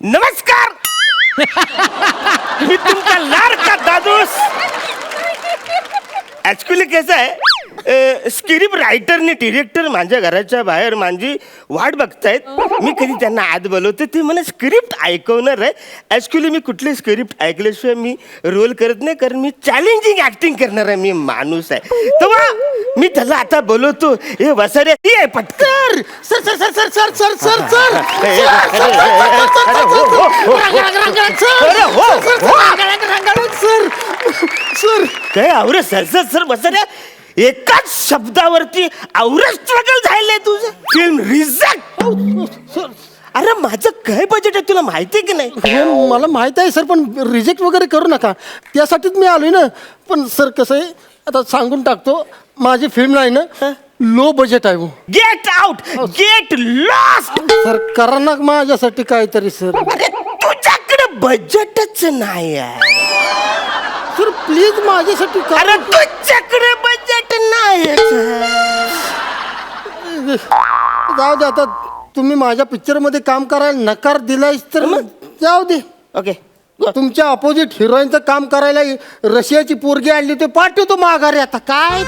नमस्कार. मी तुमचा लाडका दादूस. ऍक्च्युली कसं आहे, स्क्रिप्ट रायटर आणि डिरेक्टर माझ्या घराच्या बाहेर माझी वाट बघतायत. मी कधी त्यांना आत बोलवतो, ते मला स्क्रिप्ट ऐकवणार आहे. ऍक्च्युली मी कुठले स्क्रिप्ट ऐकल्याशिवाय मी रोल करत नाही, कारण मी चॅलेंजिंग ऍक्टिंग करणार आहे. मी माणूस आहे. तेव्हा मी त्याला आता बोलवतो. हे वसारे ये Patkar. Sir sir sir sir sir sir sir sir sir काय आवरे सर सर सर वसारे, एकाच शब्दावरती आवरे स्ट्रगल झालंय तुझं. Film reject. अरे माझं काय बजेट आहे तुला माहिती की नाही? मला माहित आहे सर, पण रिजेक्ट वगैरे करू नका, त्यासाठीच मी आलोय ना. पण सर कसं आहे, आता सांगून टाकतो, माझी फिल्म नाही ना, लो बजेट आहे. Get out, get lost. Sir करा ना माझ्यासाठी काहीतरी सर. अरे तुझ्याकडे बजेटच नाही आहे. सर प्लीज माझ्यासाठी करा. अरे तुझ्याकडे बजेट नाही. जाऊ दे, आता तुम्ही माझ्या पिक्चर मध्ये काम करायला नकार दिलायस तर जाऊ दे. ओके, तुमच्या अपोजिट हिरोईनचं काम करायला रशियाची पोरगी आणली, ते पाठवतो माघारी. आता काय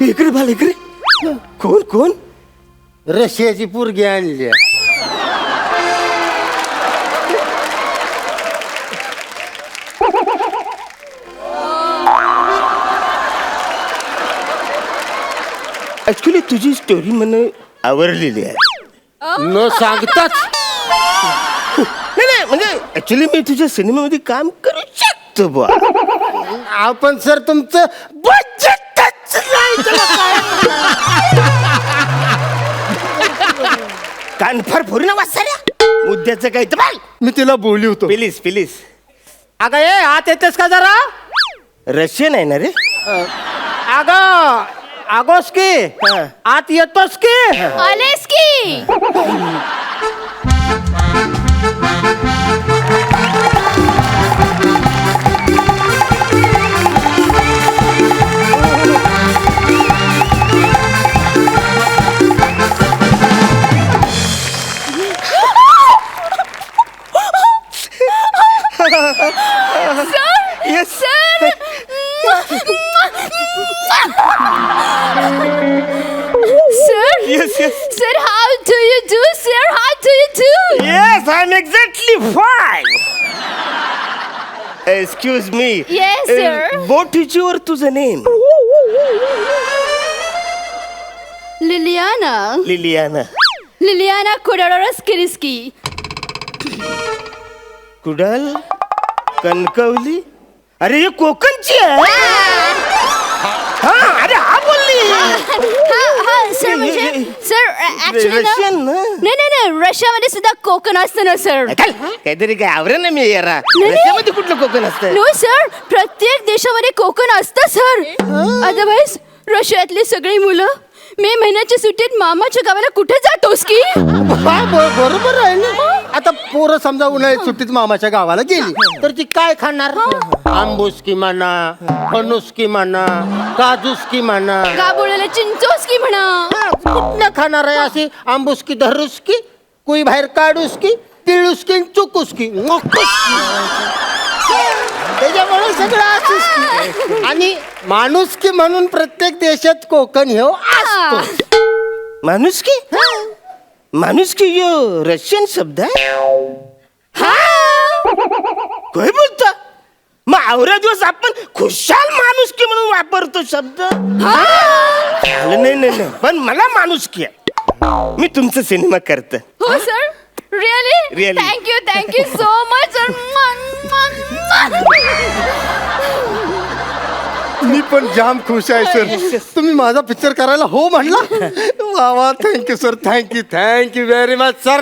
इकडे बाल इकडे. कोण कोण? रशियाची पोरगी आणली. ऍक्च्युली तुझी स्टोरी मला आवडलेली आहे. न सांगताच. नाही नाही, म्हणजे ऍक्च्युली मी तुझ्या सिनेमामध्ये काम करू शकतो बुवा. आपण सर तुमचं बजेटच नाही. कानफार फोरी ना वाचाऱ्या. मुद्द्याचं काय तर बाल. मी तिला बोलली होतो. Please please. अगं ये आत येतेस का जरा? रशियन आहे ना रे? अगं आगोस की आत येतोस की? आलेस की. Yes. Sir. Sir. Yes, yes. Sir, how do you do? Sir, how do you do? Yes, I'm exactly fine. Excuse me. Yes, sir. What is your तुझं name? Liliana. Liliana. Liliana Kodorowski. Kudal Kankavli. अरे ये कोकणची आहे. हा अरे हा बोलली. हा सर, म्हणजे सर ऍक्च्युली ना, रशियन ना? नाही नाही नाही, रशियामध्ये सुद्धा कोकण असतं ना सर. काहीतरी काय आवरे ना मी यारा. रशियामध्ये कुठलं कोकण असतं? नो सर, प्रत्येक देशामध्ये कोकण असतं सर. अदरवाईज रशियातली सगळी मुलं मे महिन्याच्या सुट्टीत मामाच्या गावाला कुठे जातोस की? बरोबर आहे ना. आता पोरं समजा उन्हाळ्यात सुट्टीत मामाच्या गावाला गेली तर ती काय खाणार? आंबुसकी म्हणा, फणुसकी म्हणा, काजूसकी म्हणा, गाबोळ्याला चिंचोस की म्हणा. कुठलं खाणार आहे? अशी आंबुसकी धरुसकी, कुई बाहेर काढूसकी, पिळुसकी, चुकूसकी, त्याच्यामुळे सगळं असुसकी. आणि माणुसकी म्हणून प्रत्येक देशात कोकण हे असतो. माणुसकी. माणुसकी यो रशियन शब्द आहे. काय बोलता? मग आवरा दिवस आपण खुशाल माणुसकी म्हणून वापरतो शब्द. नाही नाही नाही, पण मला माणुसकी आहे. मी तुमचा सिनेमा करतो. हो sir. Really? Really? Thank you so much sir. मी पण जाम खुश आहे सर. तुम्ही माझा पिक्चर करायला हो म्हणला. वा वा, thank you sir. Thank you very much sir.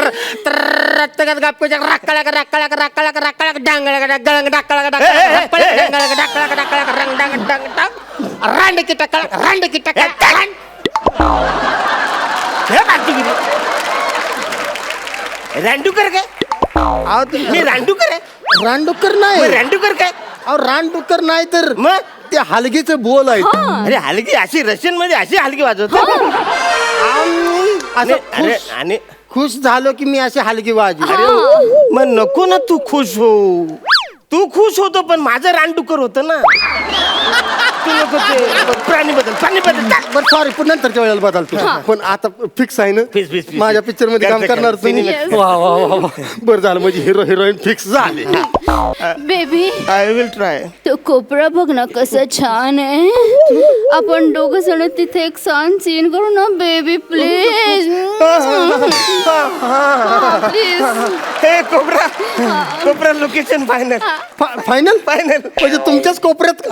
रांडूकर काय? मी रांडूकर आहे. रानडुक्कर मग नाही. रांडूकर काय? अहो रानडुक्कर नाही तर मग ते हलगीचे बोल आहेत. अरे हलगी अशी रशियन मध्ये अशी हलगी वाजवत. असं अरे खुश आणि खुश झालो की मी अशी हलकी बाजी. मग नको ना तू खुश हो. तू खुश होतो पण माझं रानडुकर होतं ना. तू नको ते प्राणी बदल बरं सॉरी पण नंतरच्या वेळेला बदलतो. पण आता फिक्स आहे ना Fix. माझ्या पिक्चर मध्ये काम करते, करणार तुम्ही. Yes. वा वा वा वा. बरं झालं म्हणजे हिरो हिरोईन फिक्स झाले. Baby I will try. तो कोपरा बघ ना कसं छान आहे. आपण दोघं जण तिथे एक छान सीन करू ना बेबी प्लीज. हे cobra location final. Final final म्हणजे तुमच्याच कोपऱ्यात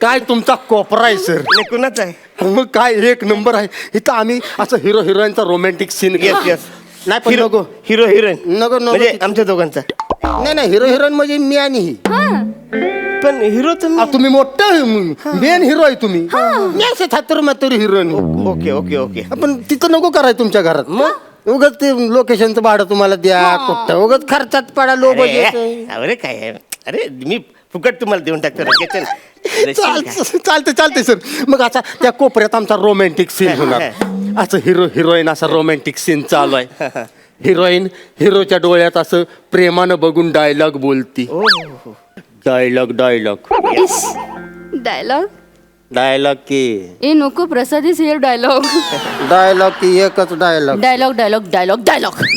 काय तुमचा कोपरा आहे सर. कुणाच आहे? मग काय एक नंबर आहे. इथं आम्ही असं हिरो हिरोईनचा रोमॅन्टिक सीन येस नाही पण नको हिरो हिरोईन नको म्हणजे आमच्या दोघांचा. नाही हिरो हिरोईन म्हणजे मी आणि ही. पण हिरो तुम्ही मोठं मेन हिरो आहे तुम्ही. मी असे थातुर मातुर हिरोईन. ओके पण तिथं नको करायचं तुमच्या घरात. मग उगाच ते लोकेशनचं भाडं तुम्हाला द्या कुठं उगाच खर्चात पडा लो बजेट. अरे काय आहे? अरे मी फुकट तुम्हाला देऊन टाकतो लोकेशन. चालते सर. मग आता त्या कोपऱ्यात आमचा रोमॅन्टिक सीन होणार. असं हिरो हिरोईन असा रोमॅन्टिक सीन चालू आहे. हिरोईन हिरोच्या डोळ्यात असं प्रेमानं बघून डायलॉग बोलती. डायलॉग डायलॉग की ए नको प्रसादीच हे डायलॉग की एकच डायलॉग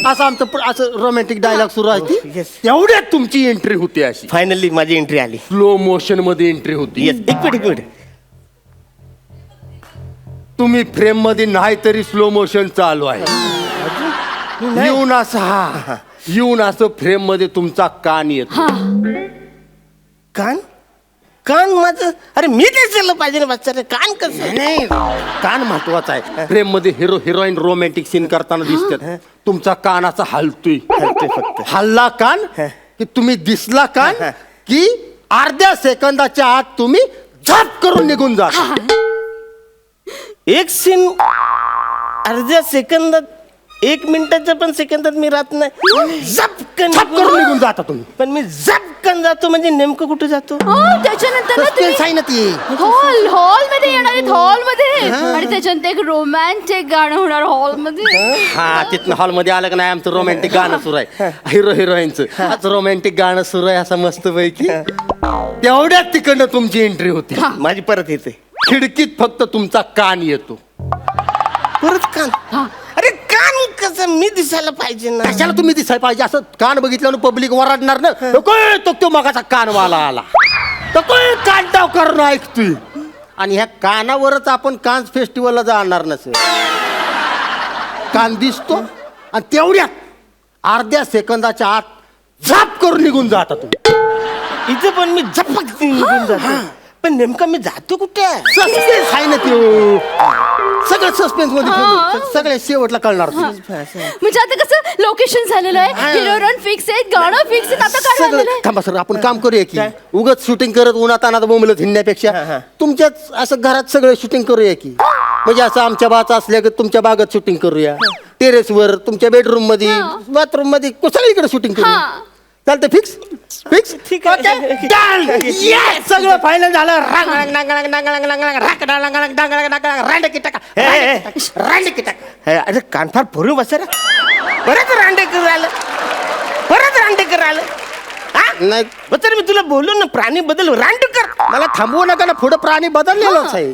असं आमचं असं रोमॅन्टिक डायलॉग सुरू आहे. Yes. एवढ्यात तुमची एंट्री होती अशी फायनली माझी एंट्री आली. स्लो मोशन मध्ये एंट्री होती. येस एक मिनिट तुम्ही फ्रेम मध्ये नाही तरी स्लो मोशन चालू आहे. येऊन असं फ्रेम मध्ये तुमचा कान येतो. कान माझं. अरे मी दिसायला पाहिजे ना बच्चा. कान कसं? नाही कान महत्वाचा आहे. फ्रेम मध्ये हिरो हिरोईन रोमॅन्टिक सीन करताना दिसतात. तुमचा कान असा हलतोय फक्त हल्ला कान की तुम्ही दिसला कान की अर्ध्या सेकंदाच्या आत तुम्ही झप करून निघून जा. एक सीन अर्ध्या सेकंदात 1 मिनिटाच्या पण सेकंदात मी राहत नाही. झपकन करून निघून जाता तुम्ही. पण मी झपकन जातो म्हणजे नेमकं कुठे जातो? त्याच्यानंतर ना तुम्ही Suspense आहे ना ती. हॉल मध्ये येणार आहेत हॉल मध्ये आणि त्याच्यानंतर एक रोमॅन्टिक गाणं होणार हॉल मध्ये. हा तिथनं हॉलमध्ये आलं का नाही आमचं रोमॅन्टिक गाणं सुरू आहे. हिरो हिरोईनचं आज रोमॅन्टिक गाणं सुरू आहे असं मस्त पैकी. तेवढ्यात तिकडनं तुमची एंट्री होती. माझी परत येते. खिडकीत फक्त तुमचा कान येतो. परत कान. अरे कान कसं? मी दिसायला पाहिजे ना. कशाला तुम्ही दिसाय पाहिजे? असं कान बघितल्यानं पब्लिक वराडणार ना. तो मगाचा कानवाला आला तो कान टाव करून ऐकतोय. आणि ह्या कानावरच आपण कान्स फेस्टिवलला जाणार नसेल. कान दिसतो आणि तेवढ्यात अर्ध्या सेकंदाच्या आत झाप करून निघून जाता तुम्ही. इथे पण मी झपक निघून जातो. पण नेमका मी जातो कुठे? सस्पेन्स आहे ना ते. सगळं सस्पेन्स मध्ये ठेवलं. सगळ्या शेवटला कळणार तुम्ही. म्हणजे आता कसं लोकेशन झालेलं आहे. हिरो फिक्स आहे गाणं फिक्स आहे. आता काय सगळं झालेलं आहे? थांबा सर आपण काम करूया की उगाच शूटिंग करत उन्हात अनात बोंबलत हिंडण्यापेक्षा तुमच्याच असं घरात सगळं शूटिंग करूया की. म्हणजे असं आमच्या बाचा असल्या की तुमच्या बागेत शूटिंग करूया. टेरेसवर तुमच्या बेडरूम मध्ये बाथरूम मध्ये सगळीकडे शूटिंग करूया. चालतं फिक्स फिक्स ठीक आहे. सगळं फायनल झालं. अरे कान फार फोडून बस रे. परत रांडेकर आलं. नाही तर मी तुला बोललो ना प्राणी बदल रांडेकर. मला थांबवू नका ना. पुढं प्राणी बदललेलाच आहे.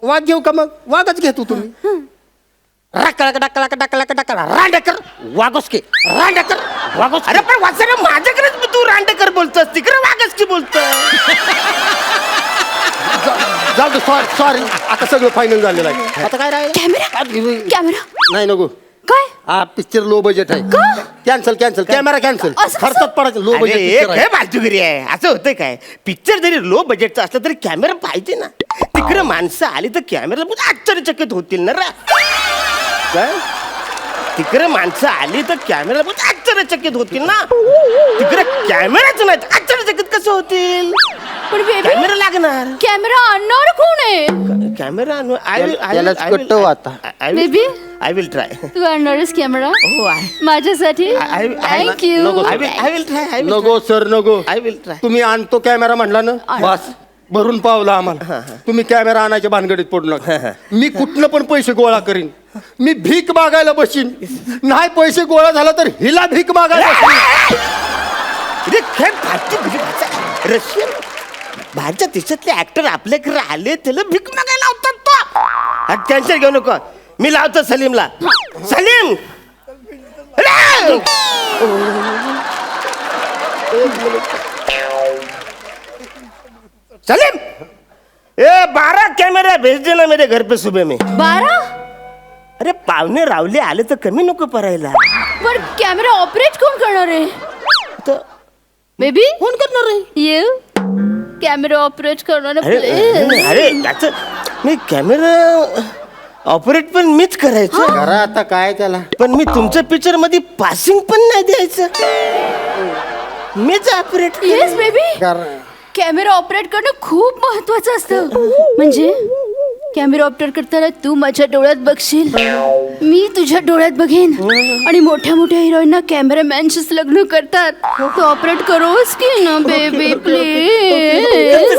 वाघ घेऊ का मग? वाघच घेतो तुम्ही. रांडेकर वाघोस्के रांडेकर वाघोस्के. अरे पण वाचा माझ्याकडेच तू रांडेकर बोलतोस. तिकडे वागच की बोलतो. जाऊ दे सॉरी आता सगळं फायनल झालेलं आहे. आता काय राहील? कॅमेरा नाही नको. काय हा पिक्चर लो बजेट आहे. Cancel camera cancel. असं खर्चात पडायचं. लो अरे, एक बजेट हे बाजूगिरी आहे. असं होतं काय? पिक्चर जरी लो बजेटचा असला तरी कॅमेरा पाहिजे ना. तिकडे माणसं आली तर कॅमेरा आश्चर्यचकित होतील ना रा. काय? तिकडे माणसं आली तर कॅमेरा आश्चर्यचकित होतील ना. तिकडे कॅमेराच नाही आश्चर्यचकित कसं होतील? पण बेबी कॅमेरा लागणार. कॅमेरा आणणार कोण आहे? कॅमेरा त्यालाच कट्टव आता. Baby I will try. तू आणणारच कॅमेरा हो आहे. माझ्यासाठी थँक्यू. नको. I will try. नको सर नको. I will try. तुम्ही आणतो कॅमेरा म्हणला ना बस भरून पावला आम्हाला. तुम्ही कॅमेरा आणायच्या भानगडीत पडू नका. मी कुठनं पण पैसे गोळा करीन. मी भीक मागायला बसीन. नाही पैसे गोळा झाला तर हिला भीक मागायला बसीन. अरे काय भारतीय म्हणजे भाषा रशियन भारतीय देशातले ऍक्टर आपल्याकडे आले त्याला भीक मागायला लावतात तो. टेन्शन घेऊ नको मी लावतो सलीमला. सलीम अरे! सलीम ए 12 कैमरा भेज देना मेरे घर पे सुबह में. 12? अरे पाहुणे रावले आले तर कमी नको परायला. पण कॅमेरा ऑपरेट कोण करणार आहे? तर बेबी कोण करणार आहे? ये कॅमेरा ऑपरेट करणार अरे प्लीज. अरे त्याचं मी कॅमेरा ऑपरेट पण मीच करायचं. करा आता काय त्याला. पण मी तुमच्या पिक्चर मध्ये पासिंग पण नाही द्यायचं. मीच ऑपरेट. Yes baby. करा. कॅमेरा ऑपरेट करणं खूप महत्वाचं असतं. म्हणजे कॅमेरा ऑपरेट करताना तू माझ्या डोळ्यात बघशील, मी तुझ्या डोळ्यात बघेन आणि मोठ्या मोठ्या हिरोईनना कॅमेरामॅनशीच लग्न करतात. तू ऑपरेट करोस की ना बेबी प्लीज.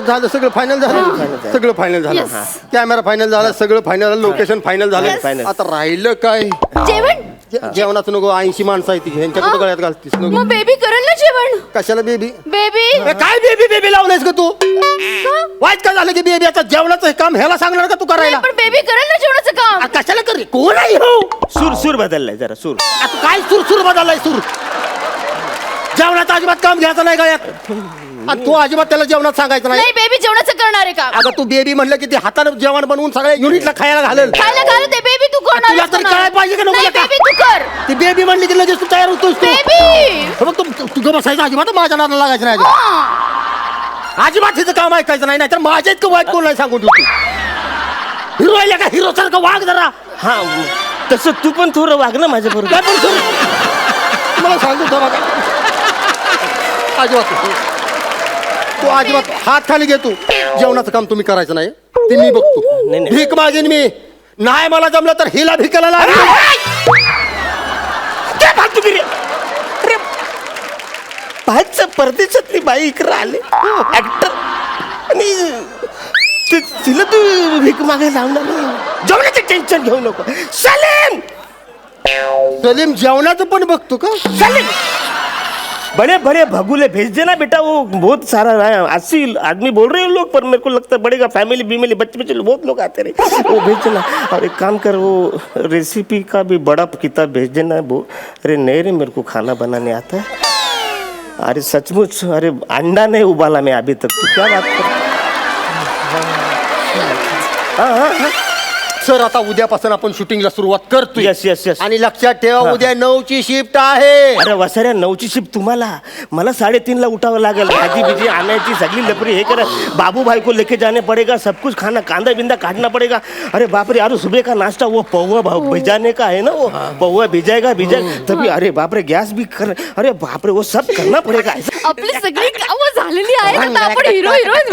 झालं सगळं फायनल झालं. सगळं फायनल झालं. Yes. कॅमेरा फायनल झाला. सगळं फायनल झालं. Location final Yes. झालं. आता राहिलं काय. जेवण जेवणाचं नको. 80 माणसं आहे ती ह्यांच्या कुठं गळ्यात घालतीस नको. मग बेबी करेल ना जेवण. कशाला बेबी. बेबी काय बेबी बेबी लावलंयस का तू. वाईट काय झालं की बेबी आता जेवणाचं हे काम ह्याला सांगणार का तू करायला. पण बेबी करेल ना जेवणाचं काम. आ, कशाला कर रे? कोण आहे हो. सूर सूर बदललाय जरा सूर. आता काय सूर सूर बदललाय सूर. जेवणाचं अजिबात काम घ्यायचं नाही गळ्यात. आणि तू अजिबात त्याला जेवणात सांगायचं नाही. नाही बेबी जेवणाचं करणार आहे का? आता तू बेबी म्हणलं की ते हातानं जेवण बनवून सगळ्या युनिटला खायला घालेल. खायला घाल ते बेबी तू करणार तुला तरी कळायला पाहिजे का नको नाही का? बेबी तू कर. ती बेबी म्हणली की लगेच तू तयार होतोस तू. बेबी मग तुझं बसायचं अजिबात माझ्या नादाला लागायचं नाही. अजिबात हिचं काम ऐकायचं नाही. नाहीतर माझ्या इतकं वाईट कोण नाही सांगून ठेवतो. हिरो आहे का हिरो सारखं वाघ जरा. हा तसं तू पण थोडं वाग ना माझ्या बरोबर. काय पण मला सांगू का बघा. अजिबात तू अजिबात हात खाली घे. तू जेवणाचं काम तुम्ही करायचं नाही. ते मी बघतो. नाही, नाही. भीक मागेन मी. नाही मला जमलं तर हिला भिकायला लाग. काय फालतू गिरी. अरे बाहेरच्या परदेशातली बाई इकडे आले ऍक्टर आणि तिला तू भीक मागायला लावणार नाही. जेवणाचं टेन्शन घेऊ नको. सलीम सलीम जेवणाचं पण बघतो का. सलीम बड़े बड़े भगुले भेज देना बेटा. वो बहुत सारा है 80 आदमी बोल रहे हैं लोग पर मेरे को लगता है बढ़ेगा. फैमिली बीमिली बच्चे बच्चे बहुत लोग आते रहे. वो भेज देना. और एक काम कर वो रेसिपी का भी बड़ा किताब भेज देना. वो अरे नहीं रे मेरे को खाना बनाने आता है. अरे सचमुच अरे अंडा नहीं उबाला मैं अभी तक. तू क्या बात कर. हाँ हाँ हाँ सर आता उद्यापासून आपण शूटिंगला सुरुवात करतोय. Yes yes yes. आणि लक्षात ठेवा उद्या 9ची शिफ्ट आहे. अरे वसाऱ्या 9ची शिफ्ट तुम्हाला. मला 3:30ला उठावं लागेल. भाजी बिजी आणायची सगळी लपरी हे करा. बाबू भाई को लेके जाने पड़ेगा. सब कुछ खाना कांदा बिंदा काटना पड़ेगा. अरे बाप रे अरे सुबह का नाश्ता वो पौवा भिजाने का है ना. वो पौवा भिजाएगा तभी. अरे बाप रे गैस भी कर. अरे बाप रे वो सब करना पड़ेगा. आपली सगळी कामं झालेली आहेत. आता आपण हिरो हिरोईन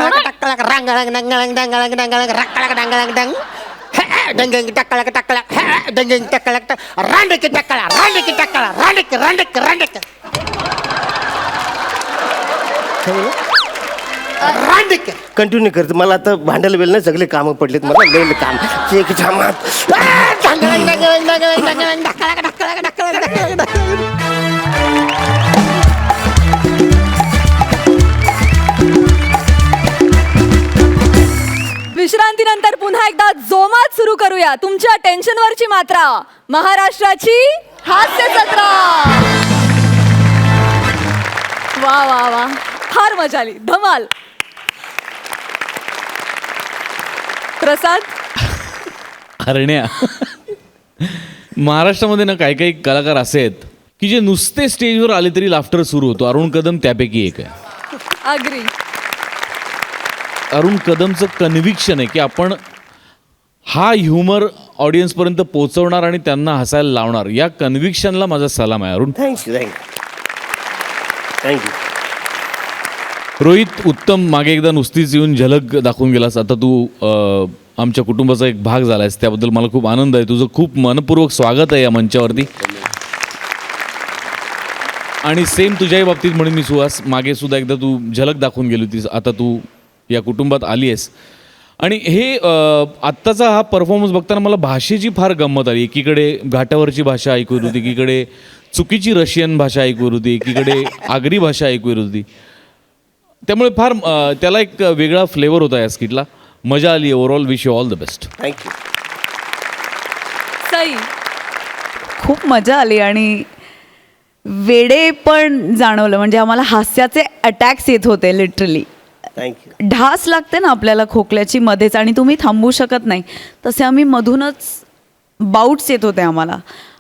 कंटिन्यू करतो. मला आता भांडायला वेळ नाही. सगळे कामं पडलेत मला. लय काम चेक जामात. विश्रांतीनंतर पुन्हा एकदा जोमात सुरू करूया तुमच्या टेन्शनवरची मात्रा. महाराष्ट्राची हास्य जत्रा. वा वा वा फार मजा आली. धमाल. प्रसाद हरण्या महाराष्ट्रामध्ये ना काही काही कलाकार असे आहेत की जे नुसते स्टेजवर आले तरी लाफ्टर सुरू होतो. अरुण कदम त्यापैकी एक आहे. अग्री. अरुण कदमचं कन्व्हिक्शन आहे की आपण हा ह्युमर ऑडियन्सपर्यंत पोहोचवणार आणि त्यांना हसायला लावणार. या कन्व्हिक्शनला माझा सलाम आहे अरुण. Thank you thank you. रोहित उत्तम मागे एकदा नुसतीच येऊन झलक दाखवून गेलास. आता तू आमच्या कुटुंबाचा एक भाग झालायस त्याबद्दल मला खूप आनंद आहे. तुझं खूप मनपूर्वक स्वागत आहे या मंचावरती. आणि सेम तुझ्याही बाबतीत म्हणून मी सुहास, मागे सुद्धा एकदा तू झलक दाखवून गेली होतीस, आता तू या कुटुंबात आली आहेस. आणि हे आत्ताचा हा परफॉर्मन्स बघताना मला भाषेची फार गंमत आली. एकीकडे घाटावरची भाषा ऐकू येत होती, एकीकडे चुकीची रशियन भाषा ऐकू येत होती, एकीकडे आगरी भाषा ऐकू येत होती. त्यामुळे फार त्याला एक वेगळा फ्लेवर होता या स्किटला. मजा आली. Overall wish you all the best. Thank you. Sai, खूप मजा आली आणि वेडे पण जाणवलं. म्हणजे आम्हाला हास्याचे अटॅक्स येत होते लिटरली. थँक्यू. ढास लागते ना आपल्याला खोकल्याची मध्येच आणि तुम्ही थांबवू शकत नाही, तसे आम्ही मधूनच बाउट्स येत होते आम्हाला.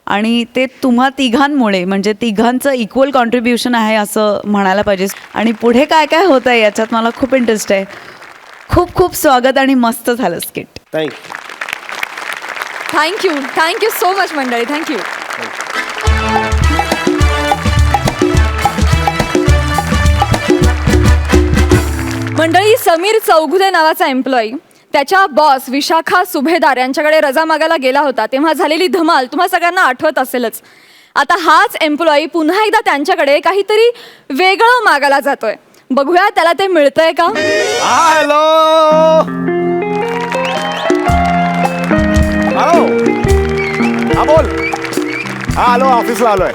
आणि ते तुम्हा तिघांमुळे, म्हणजे तिघांचं इक्वल कॉन्ट्रीब्युशन आहे असं म्हणायला पाहिजे. आणि पुढे काय काय होतं आहे याच्यात मला खूप इंटरेस्ट आहे. खूप खूप स्वागत आणि मस्त झालं skit. Thank you. Thank you. Thank you so much मंडळी. थँक्यू. मंडळी, समीर चौगुले नावाचा एम्प्लॉई त्याच्या बॉस विशाखा सुभेदार यांच्याकडे रजा मागायला गेला होता. तेव्हा झालेली धमाल तुम्हा सगळ्यांना आठवत असेलच. आता हाच एम्प्लॉई पुन्हा एकदा त्यांच्याकडे काहीतरी वेगळं मागायला जातोय. बघूया त्याला ते मिळतंय का. हॅलो हॅलो, हा बोल. हा आलो, ऑफिसला आलोय.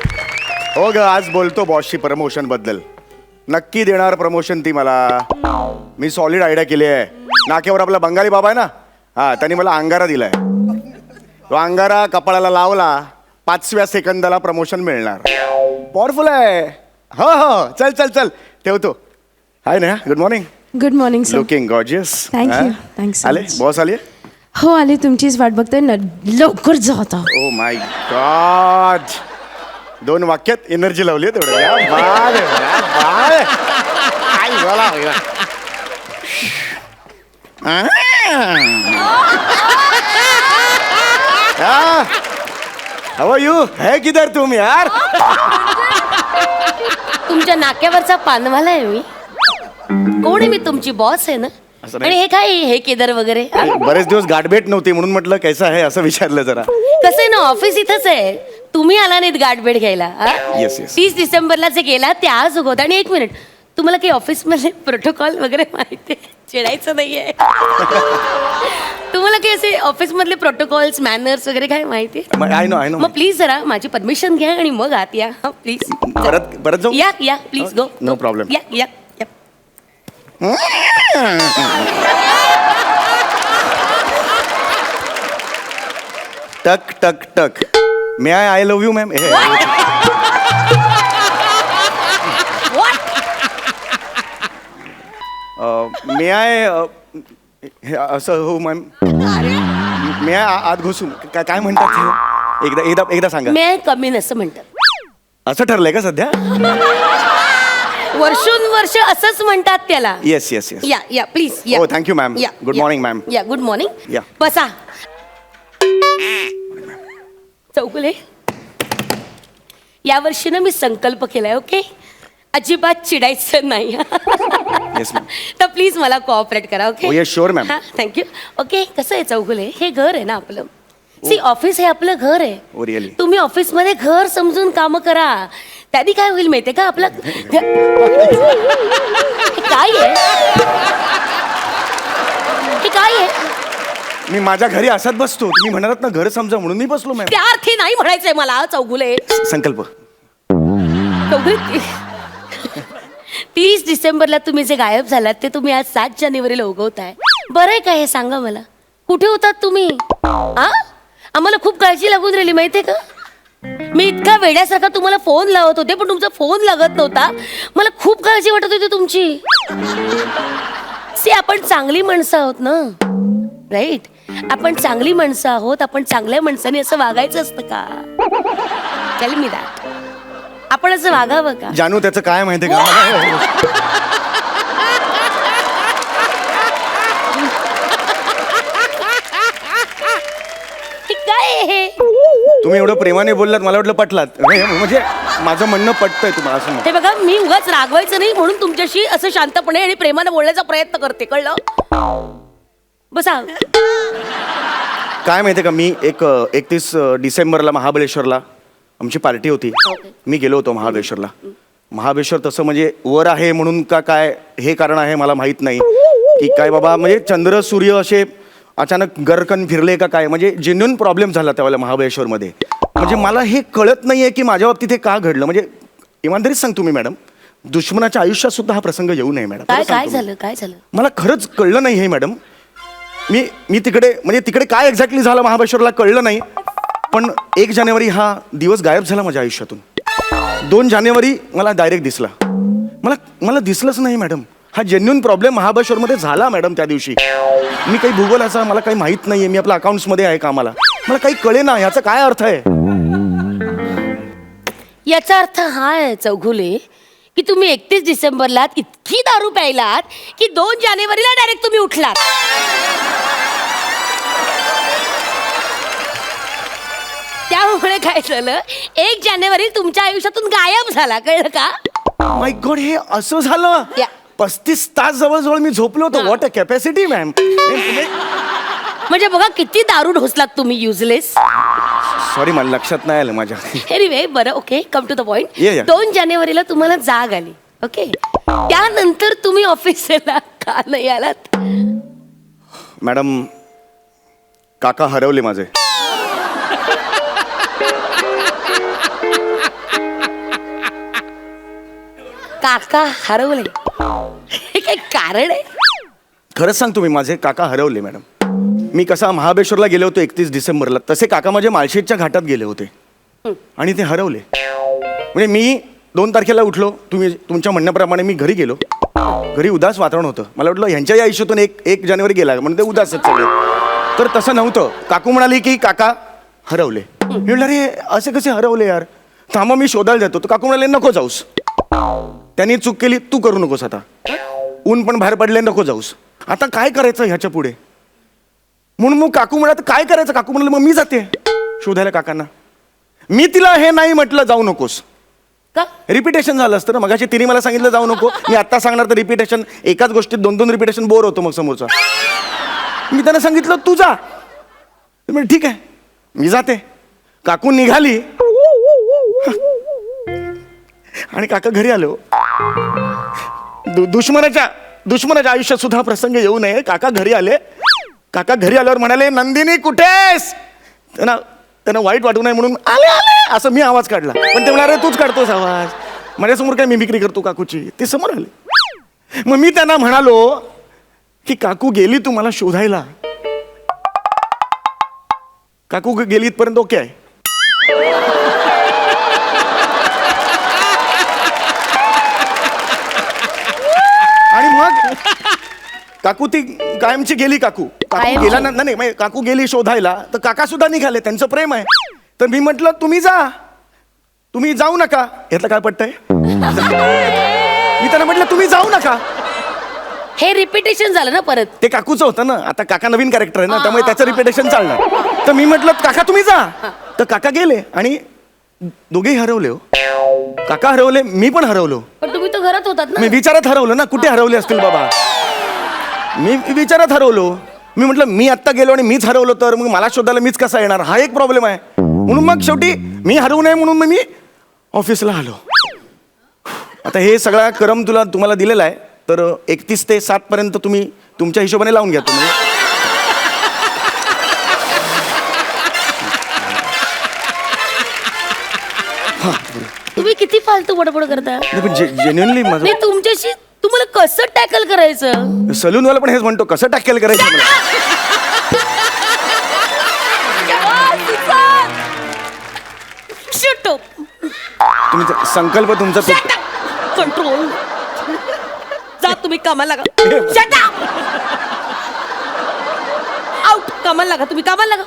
हो ग, आज बोलतो बॉसशी प्रमोशन बद्दल. नक्की देणार प्रमोशन ती मला. मी सॉलिड आयडिया केली आहे. नाक्यावर आपला बंगाली बाबा आहे ना, हा, त्यांनी मला अंगारा दिलाय. तो अंगारा कपाळाला लावला, 5व्या सेकंदाला प्रमोशन मिळणार. पॉवरफुल आहे. हो हो, चल चल चल, ठेवतो. हाय ना, good morning. Good morning sir. Looking gorgeous. Thank you. Thanks so आले much. बॉस आले. हो आले, तुमचीच वाट बघतोय ना, लवकर जा आता. ओ माय गॉड, 2 वाक्यात एनर्जी लावली आहे तेवढं. या बाळ, या बाळ. आई बोला. हाउ आर यू? है किधर तुम यार? तुमच्या नाक्यावरचा पानवाला आहे मी. कोण आहे? मी तुमची बॉस आहे ना. असं नाही. आणि हे काय, हे केदार वगैरे हा? बरेच दिवस गाठभेट नव्हती म्हणून म्हटलं कैसा आहे असं विचारलं जरा. कसं आहे ना, ऑफिस इथंच आहे. तुम्ही आला नाहीत गाठभेट घ्यायला. Yes, yes. 30 डिसेंबरला जे गेला ते आज उगवत. आणि 1 मिनिट, तुम्हाला काही ऑफिसमध्ये प्रोटोकॉल वगैरे माहिती आहे? चिडायचं नाहीये. तुम्हाला काही असे ऑफिसमधले प्रोटोकॉल्स, मॅनर्स वगैरे काय माहिती आहे? आय नो मग प्लीज जरा माझी परमिशन घ्या आणि मग आत या. प्लीज परत जाऊ. या या, प्लीज गो. No problem. या या या. टक टक टक. May I love you ma'am. May I असं हो मॅम. मे आय आत घुसून काय म्हणतात हे? एकदा एकदा एकदा सांगा. मी कमी नसं म्हणतात. असं ठरलंय का सध्या? वर्षोनवर्ष असंच म्हणतात त्याला. Yes yes yes. या या प्लीज या. Oh, thank you, ma'am. या, Good या. morning, ma'am. या, गुड मॉर्निंग. या. बसा. चौगुले, या वर्षी ना मी संकल्प केलाय, ओके? अजिबात चिडायचं नाही. Yes ma'am. तर प्लीज मला कोऑपरेट करा, okay? Oh, yes, sure, ma'am. Thank you. Okay, कसं आहे चौगुले, हे घर आहे ना आपलं. सी, ऑफिस हे आपलं घर आहे. Oh, really? तुम्ही ऑफिसमध्ये घर समजून काम करा. त्यानी काय होईल माहितीये का, आपलं हे काय आहे? हे काय आहे? मी माझ्या घरी असत बसतो. तुम्ही म्हणालात ना घर समजा म्हणून मी बसलो मॅम. त्या अर्थी नाही म्हणायचंय मला चौगुले. संकल्प. चौगुले, 30 डिसेंबरला तुम्ही जे गायब झालात ते तुम्ही आज 7 जानेवारीला उगवताय. बरं आहे का हे, सांगा मला. कुठे होतात तुम्ही? हा, आम्हाला खूप काळजी लागून राहिली माहितीये का. मी इतका वेड्यासारखा तुम्हाला फोन लावत होते पण तुमचा फोन लागत नव्हता. मला खूप काळजी वाटत होती तुमची. सी, आपण चांगली माणसं आहोत ना, राईट? आपण चांगली माणसं आहोत. आपण चांगल्या माणसाने असं वागायचं असतं का? Tell me that. आपण असं वागावं का? जानू, त्याचं काय माहितीये का? हे काय आहे हे? तुम्ही एवढं प्रेमाने बोललात, मला वाटलं पटलात. म्हणजे माझं म्हणणं पटतंय तुम्हाला असं. हे बघा, मी उगाच रागवायचं नाही म्हणून तुमच्याशी असं शांतपणे आणि प्रेमाने बोलण्याचा प्रयत्न करते, कळलं? बसा. काय माहितीये का, मी 31 डिसेंबरला महाबळेश्वरला आमची पार्टी होती. Okay. मी गेलो होतो महाबळेश्वरला. महाबळेश्वर तसं म्हणजे वर आहे म्हणून का काय हे कारण आहे मला माहीत नाही की काय बाबा, म्हणजे चंद्र सूर्य असे अचानक गरकन फिरले का काय, म्हणजे जेन्युन प्रॉब्लेम झाला त्यावेळेला महाबळेश्वरमध्ये. म्हणजे मला हे कळत नाही आहे की माझ्या बाबतीत हे का घडलं. म्हणजे इमानदारीच सांगतो मी मॅडम, दुश्मनाच्या आयुष्यात सुद्धा हा प्रसंग येऊ नये मॅडम. काय खरं काय सांगतो मी. झालं काय झालं? मला खरंच कळलं नाही हे मॅडम. मी तिकडे म्हणजे तिकडे काय एक्झॅक्टली झालं महाबळेश्वरला कळलं नाही. पण 1 जानेवारी हा दिवस गायब झाला माझ्या आयुष्यातून. 2 जानेवारी मला डायरेक्ट दिसला. मला दिसलंच नाही मॅडम. हा जेन्युन प्रॉब्लेम महाबळेश्वरमध्ये झाला मॅडम त्या दिवशी. मी काही भूगोलाचा मला काही माहीत नाही आहे. मी आपल्या अकाउंट्समध्ये आहे कामाला. मला काही कळे ना ह्याचा काय अर्थ आहे. याचा अर्थ हा आहे चौघुले की तुम्ही 31 डिसेंबरला इतकी दारू प्यायलात की 2 जानेवारीला डायरेक्ट तुम्ही उठलात. त्यामुळे काय झालं, 1 जानेवारी तुमच्या आयुष्यातून गायब झाला, कळलं का? माय गॉड, हे असं झालं. या. 35 तास जवळजवळ मी झोपलो होतो. What a capacity ma'am. म्हणजे बघा किती दारू ढोसलात तुम्ही, युजलेस. सॉरी, मला लक्षात नाही आलं माझ्या. एनिवे, बरं, okay, come to the point. Yeah, yeah. 2 जानेवारीला तुम्हाला जाग आली, ओके. त्यानंतर तुम्ही ऑफिसला का नाही आलात? मॅडम, काका हरवले माझे. काका हरवले? हे काही कारण आहे? खरंच सांगतो मी, माझे काका हरवले मॅडम. मी कसा महाबळेश्वरला गेलो होतो 31 डिसेंबरला, तसे काका माझे माळशेजच्या घाटात गेले होते आणि ते हरवले. म्हणजे मी 2 तारखेला उठलो, तुमच्या म्हणण्याप्रमाणे मी घरी गेलो. घरी उदास वातावरण होतं. मला वाटलं ह्यांच्याही आयुष्यातून 1 जानेवारी गेला म्हणून ते उदास आहेत सगळे. तर तसं नव्हतं. काकू म्हणाली की काका हरवले. मी म्हटलं अरे असे कसे हरवले यार, थांबा मी शोधायला जातो. तर काकू म्हणाले नको जाऊस, त्यांनी चूक केली, तू करू नकोस. आता ऊन पण बाहेर पडले, नको जाऊस. आता काय करायचं ह्याच्या पुढे. म्हणून मग काकू म्हणाल काय करायचं. काकू म्हणाले मग मी जाते शोधायला काकांना. मी तिला हे नाही म्हटलं जाऊ नकोस. का? रिपिटेशन झालं असतं ना. मगाशी तिने मला सांगितलं जाऊ नको, मी आत्ता सांगणार तर रिपिटेशन, एकाच गोष्टीत 2-2 रिपिटेशन बोर होतो मग समोरचा. मी त्यांना सांगितलं तू जा. म्हणजे ठीक आहे मी जाते. काकू निघाली आणि काका घरी आलो. दुश्मनाच्या आयुष्यात सुद्धा प्रसंग येऊ नये. काका घरी आले. काका घरी आल्यावर म्हणाले नंदिनी कुठेस. त्यांना वाईट वाटू नये म्हणून आले आले असं मी आवाज काढला. पण ते म्हणाले तूच काढतोस आवाज, माझ्यासमोर काय मिमिक्री करतो काकूची. ते समोर आले. मग मी त्यांना म्हणालो की काकू गेली तुम्हाला शोधायला. काकू गेली इथपर्यंत ओके आहे. आणि मग काकू ती कायमची गेली. काकू गेला ना, नाही काकू गेली शोधायला. तर काका सुद्धा निघाले, त्यांचं प्रेम आहे. तर मी म्हटलं तुम्ही जा, तुम्ही जाऊ नका. यातलं काय पटतंय. मी त्यांना म्हटलं तुम्ही जाऊ नका. हे रिपिटेशन झालं ना परत. ते काकूचं होतं ना. आता काका नवीन कॅरेक्टर आहे ना, त्यामुळे त्याचं रिपिटेशन चालणार. तर मी म्हटलं काका तुम्ही जा. तर काका गेले आणि दोघेही हरवले. हो, काका हरवले, मी पण हरवलो. पण तुम्ही तर घरात होतात ना. मी विचारात हरवलं ना. कुठे हरवले असतील बाबा. मी विचारात हरवलो. मी म्हटलं मी आत्ता गेलो आणि मीच हरवलो तर मग मला शोधायला मीच कसा येणार, हा एक प्रॉब्लेम आहे. म्हणून मग शेवटी मी हरवू नये म्हणून मग मी ऑफिसला आलो. आता हे सगळा क्रम तुम्हाला दिलेला आहे. तर 31 ते 7 पर्यंत तुम्ही तुमच्या हिशोबाने लावून घ्या. तुम्ही किती फालतू बडबड करता. जेन्युअनली माझं नाही तुमच्याशी तुम्हाला कसं टॅकल करायचं. सलूनवाला पण हेच म्हणतो कसं टॅकल करायचं मला. Shut up. तुम्ही संकल्प तुमचा Shut up. कंट्रोल. जा तुम्ही कामाला लागा. Shut up. आउट. कामाला लागा, तुम्ही कामाला लागा.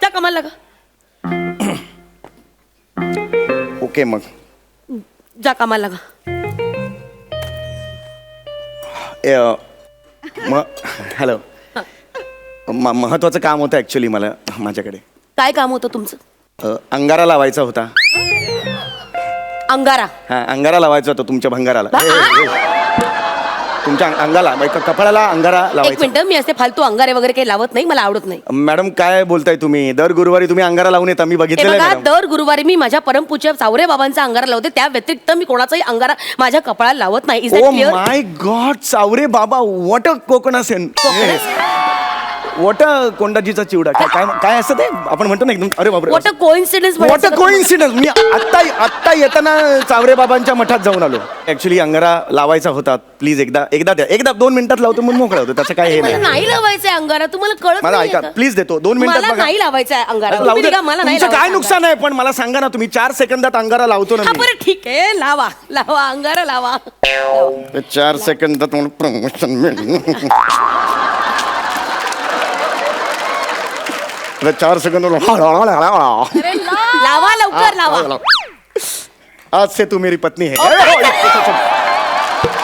जा कामाला लागा. ओके मग जा कामाला लागा. हॅलो, महत्वाचं काम होतं ऍक्च्युली मला माझ्याकडे. काय काम होतं तुमचं. अंगारा लावायचा होता. अंगारा. हा, अंगारा लावायचा होता तुमच्या भंगाराला. तुमच्या अंगाला कपाळाला अंगारा एक लावायचा. मिनिट, मी असे फालतू अंगारे वगैरे काही लावत नाही, मला आवडत नाही. मॅडम काय बोलताय तुम्ही? दर गुरुवारी तुम्ही अंगारा लावून येता, मी हे बघितलेलं बघा, आहे मॅडम. दर गुरुवारी मी माझ्या परमपूज्य सावरे बाबांचा अंगारा लावते, त्या व्यतिरिक्त मी कोणाचाही अंगारा माझ्या कपाळाला लावत नाही. Is oh that clear? My God, सावरे बाबा, what a coconut scene, what a कोंडाजीचा चिवडा, काय काय काय असतं ते आपण म्हणतो ना एकदम. अरे बापरे, what a coincidence. What a coincidence. मी आत्ता येताना चावरे बाबांच्या मठात जाऊन आलो. ऍक्च्युली अंगारा लावायचा होता. प्लीज एकदा 2 मिनिटात लावतो मग मोकळा होतो. त्याचं काय हे मला नाही. नाही लावायचंय अंगारा, तुम्हाला कळत मला नाहीये ऐका का? प्लीज, देतो 2 मिनिटात मला बघा. नाही लावायचा आहे अंगारा. लावू तुम्ही दे. निघा, मला नाही तुमचं काय लावायचा नुकसान आहे पण मला सांगा ना, तुम्ही 4 सेकंदात अंगारा लावतो ना अंगारा. मी. हा, बरं ठीक आहे, लावा लावा अंगारा लावा. 4 सेकंदात मला प्रमोशन मिळेल. 4 सेकंद. लावा लवकर लावा. आज से तू मेरी पत्नी है.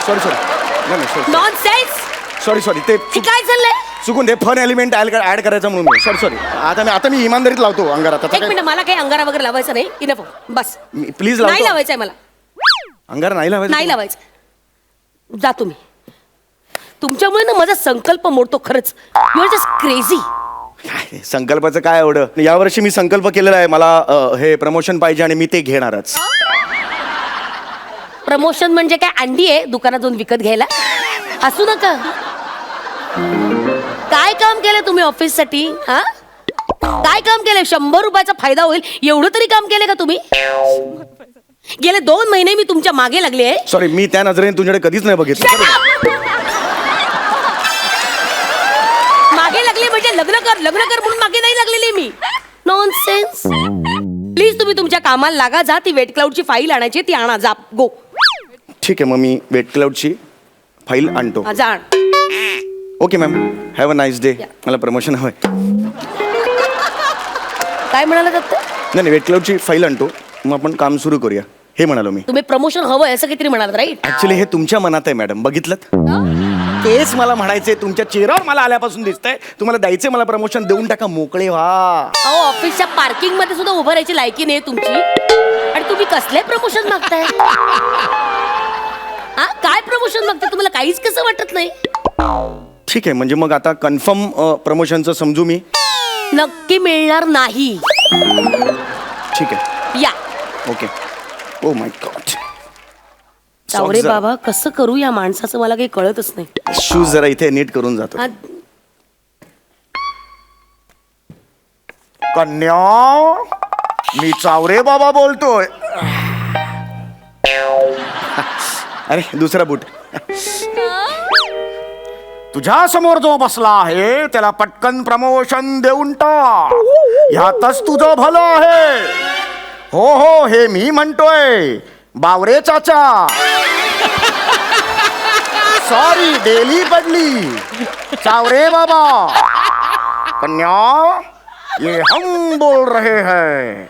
Sorry nonsense. सॉरी ते हे काय चाललंय? चुकून ते फन एलिमेंट ऍड करायचं म्हणून. सॉरी आता मी इमानदारीत लावतो अंगारा. एक मिनिट, मला काही अंगारा वगैरे लावायचा नाही. Enough, bus. प्लीज नाही लावतो लावायचंय मला, अंगारा. नाही लावायचं. नाही लावायचं. जा तुम्ही. तुमच्यामुळे ना माझा संकल्प मोडतो खरंच. You are just crazy. काय संकल्पाचं काय एवढं. यावर्षी मी संकल्प केलेला आहे, मला हे प्रमोशन पाहिजे आणि मी ते घेणारच. प्रमोशन म्हणजे काय, अंडी आहे दुकानात जाऊन विकत घ्यायला? असू नका. काय काम केलं तुम्ही ऑफिससाठी? हा, काय काम केलंय? 100 रुपयाचा फायदा होईल एवढं तरी काम केलंय का तुम्ही? गेले 2 महिने मी तुमच्या मागे लागले आहे. सॉरी, मी त्या नजरेने तुझ्याकडे कधीच नाही बघितलं. मागे लागले म्हणजे लग्न कर म्हणून मागे नाही लागलेली मी. नॉनसेन्स. प्लीज तुम्ही तुमच्या कामाला लागा. जा, ती वेट क्लाउडची फाईल आणायची, ती आणा. जा, गो. ठीक आहे, मग मी वेट क्लाउडची फाईल आणतो. जा आण. Okay ma'am, have a nice day. मला प्रमोशन हवंय. काय म्हणाला दत्त? नाही वेट क्लाउडची फाईल आणतो, मग आपण काम सुरू करूया हे म्हणालो मी. तुम्ही प्रमोशन हवंय असं काहीतरी म्हणाल, राईट? ऍक्च्युली हे तुमच्या मनात आहे मॅडम, बघितलं? तेच मला म्हणायचंय, तुमच्या चेहऱ्यावर मला आल्यापासून दिसतंय. तुम्हाला द्यायचंय मला प्रमोशन, देऊन टाका, मोकळे व्हा. अहो, ऑफिसच्या पार्किंग मध्ये सुद्धा उभं राहायची लायकी नाही तुमची, आणि तुम्ही कसले प्रमोशन मागताय? हा, काय प्रमोशन मागताय? तुम्हाला काहीच कसं वाटत नाही? ठीक आहे, म्हणजे मग आता कन्फर्म प्रमोशनचं समजू मी? नक्की मिळणार नाही. ठीक आहे, या. ओके. O my God. सावरे बाबा, कसं करू या माणसाचं मला काही कळतच नाही. शूज जरा इथे नीट करून जातो. हा, कन्या, मी चावरे बाबा बोलतोय. अरे दुसरा बूट. तुझ्या समोर जो बसला आहे त्याला पटकन प्रमोशन देऊन टाक, ह्यातच तुझं भलं आहे. हो, हे मी म्हणतोय, बावरे चाचा. सॉरी, डेली बदली. चावरे बाबा. कन्या, ये हम बोल रहे हैं.